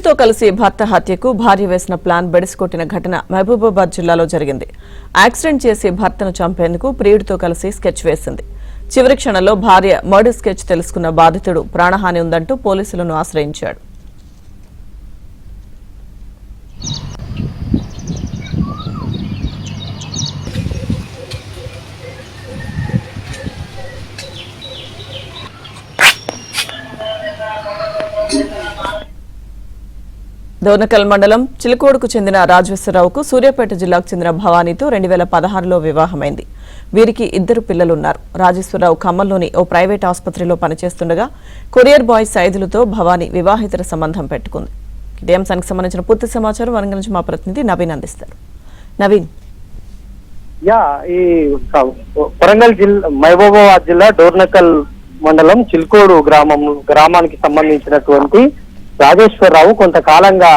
ప్రియుడితో కలిసి భర్త హత్యకు భార్య వేసిన ప్లాన్ బెడిసికొట్టిన ఘటన మహబూబాబాద్ జిల్లాలో జరిగింది. యాక్సిడెంట్ చేసి భర్తను చంపేందుకు ప్రియుడితో కలిసి స్కెచ్ వేసింది. చివరి క్షణంలో భార్య మర్డర్ స్కెచ్ తెలుసుకున్న బాధితుడు ప్రాణహాని ఉందంటూ పోలీసులను ఆశ్రయించాడు. దోర్నకల్ మండలం చిలకోడుకు చెందిన రాజేశ్వరరావుకు సూర్యాపేట జిల్లాకు చెందిన భవానీతో 2016లో వివాహమైంది. వీరికి 2 పిల్లలున్నారు. రాజేశ్వరరావు ఖమ్మంలోని ఓ ప్రైవేట్ ఆసుపత్రిలో పనిచేస్తుండగా కొరియర్ బాయ్ సైదులతో భవానీ వివాహితర సంబంధం పెట్టుకుంది. ఇదే అంశానికి సంబంధించిన పూర్తి సమాచారం వరంగల్ నుంచి మా ప్రతినిధి నవీన్ అందిస్తారు. నవీన్, ఈ వరంగల్ జిల్లా మహబూబాబాద్ జిల్లా డోర్నకల్ మండలం చిల్కోడు గ్రామానికి సంబంధించినటువంటి రాజేశ్వరరావు కొంతకాలంగా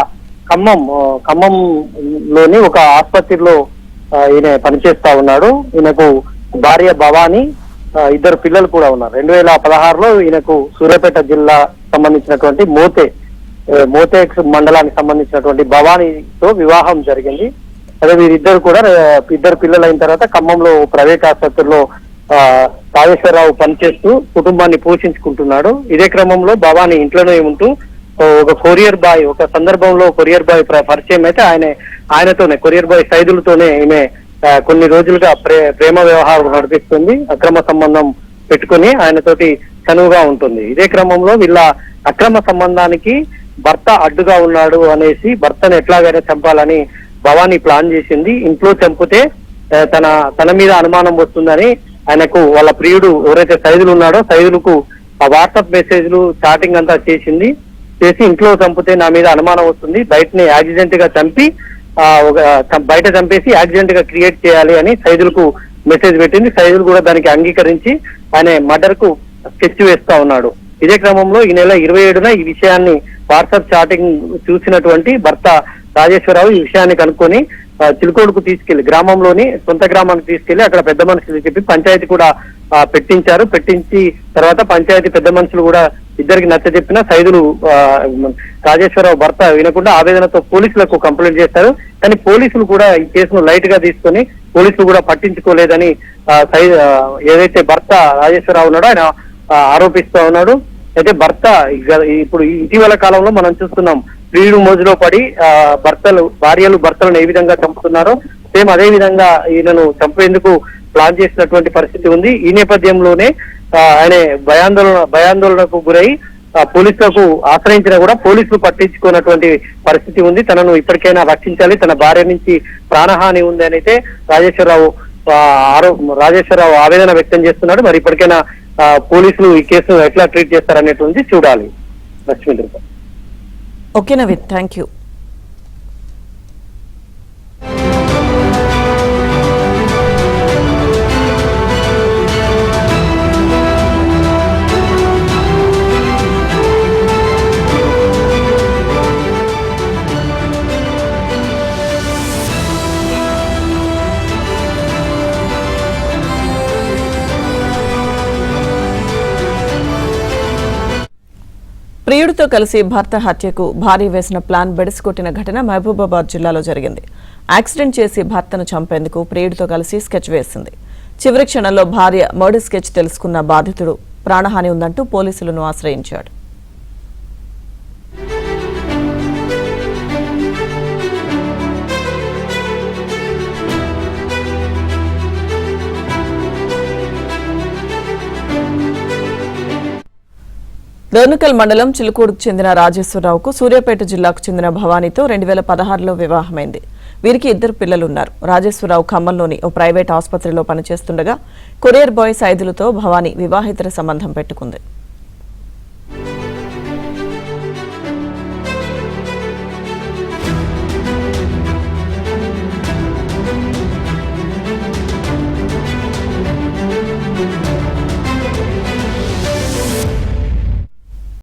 ఖమ్మంలోని ఒక ఆసుపత్రిలో ఈయన పనిచేస్తా ఉన్నాడు. ఈయనకు భార్య భవానీ, 2 పిల్లలు కూడా ఉన్నారు. 2016లో ఈయనకు సూర్యాపేట జిల్లా సంబంధించినటువంటి మోతే మండలానికి సంబంధించినటువంటి భవానీతో వివాహం జరిగింది. అదే వీరిద్దరు కూడా 2 పిల్లలు అయిన తర్వాత ఖమ్మంలో ప్రైవేట్ ఆసుపత్రిలో రాజేశ్వరరావు పనిచేస్తూ కుటుంబాన్ని పోషించుకుంటున్నాడు. ఇదే క్రమంలో భవానీ ఇంట్లోనే ఉంటూ ఒక సందర్భంలో కొరియర్ బాయ్ పరిచయం అయితే ఆయనతోనే కొరియర్ బాయ్ సైదులతోనే ఈమె కొన్ని రోజులుగా ప్రేమ వ్యవహారం నడిపిస్తుంది. అక్రమ సంబంధం పెట్టుకుని ఆయనతోటి చనువుగా ఉంటుంది. ఇదే క్రమంలో వీళ్ళ అక్రమ సంబంధానికి భర్త అడ్డుగా ఉన్నాడు అనేసి భర్తను ఎట్లాగైనా చంపాలని భవానీ ప్లాన్ చేసింది. ఇంట్లో చంపితే తన మీద అనుమానం వస్తుందని ఆయనకు వాళ్ళ ప్రియుడు ఎవరైతే సైదులు ఉన్నాడో సైదులకు ఆ వాట్సాప్ మెసేజ్లు చాటింగ్ అంతా చేసి ఇంట్లో చంపితే నా మీద అనుమానం వస్తుంది, బయటని యాక్సిడెంట్ గా చంపి బయట చంపేసి యాక్సిడెంట్ గా క్రియేట్ చేయాలి అని సైదులకు మెసేజ్ పెట్టింది. సైదులు కూడా దానికి అంగీకరించి ఆయన మర్డర్ కు స్కెచ్ వేస్తా ఉన్నాడు. ఇదే క్రమంలో ఈ నెల 27న ఈ విషయాన్ని వాట్సాప్ చాటింగ్ చూసినటువంటి భర్త రాజేశ్వరరావు ఈ విషయాన్ని కనుక్కొని చిలుకోడుకు తీసుకెళ్లి గ్రామంలోని సొంత గ్రామానికి తీసుకెళ్లి అక్కడ పెద్ద మనుషులు చెప్పి పంచాయతీ కూడా పెట్టించి తర్వాత పంచాయతీ పెద్ద మనుషులు కూడా ఇద్దరికి నచ్చజెప్పిన సైదులు రాజేశ్వరరావు భర్త వినకుండా ఆవేదనతో పోలీసులకు కంప్లైంట్ చేస్తారు. కానీ పోలీసులు కూడా ఈ కేసును లైట్ గా తీసుకొని పోలీసులు కూడా పట్టించుకోలేదని ఏదైతే భర్త రాజేశ్వరరావు ఉన్నాడో ఆయన ఆరోపిస్తా ఉన్నాడు. అయితే భర్త ఇప్పుడు ఇటీవల కాలంలో మనం చూస్తున్నాం, ప్రియుడు మోజులో పడి భార్యలు భర్తలను ఏ విధంగా చంపుతున్నారో సేమ్ అదే విధంగా ఈయనను చంపేందుకు ప్లాన్ చేసినటువంటి పరిస్థితి ఉంది. ఈ నేపథ్యంలోనే ఆయన భయాందోళనకు గురై పోలీసులకు ఆశ్రయించినా కూడా పోలీసులు పట్టించుకున్నటువంటి పరిస్థితి ఉంది. తనను ఇప్పటికైనా రక్షించాలి, తన భార్య నుంచి ప్రాణహాని ఉంది అని అయితే రాజేశ్వరరావు ఆవేదన వ్యక్తం చేస్తున్నాడు. మరి ఇప్పటికైనా పోలీసులు ఈ కేసును ఎట్లా ట్రీట్ చేస్తారనేటువంటి చూడాలి. Lakshmi, okay Naveen, thank you. ప్రియుడితో కలిసి భర్త హత్యకు భార్య వేసిన ప్లాన్ బెడిసికొట్టిన ఘటన మహబూబాబాద్ జిల్లాలో జరిగింది. యాక్సిడెంట్ చేసి భర్తను చంపేందుకు ప్రియుడితో కలిసి స్కెచ్ వేసింది. చివరి క్షణంలో భార్య మర్డర్ స్కెచ్ తెలుసుకున్న బాధితుడు ప్రాణహాని ఉందంటూ పోలీసులను ఆశ్రయించాడు. దోర్నకల్ మండలం చిలుకోడుకు చెందిన రాజేశ్వరరావుకు సూర్యాపేట జిల్లాకు చెందిన భవానీతో 2016లో వివాహమైంది. వీరికి 2 పిల్లలున్నారు. రాజేశ్వరరావు ఖమ్మంలోని ఓ ప్రైవేట్ ఆసుపత్రిలో పనిచేస్తుండగా కొరియర్ బాయ్ సైదులతో భవానీ వివాహితర సంబంధం పెట్టుకుంది.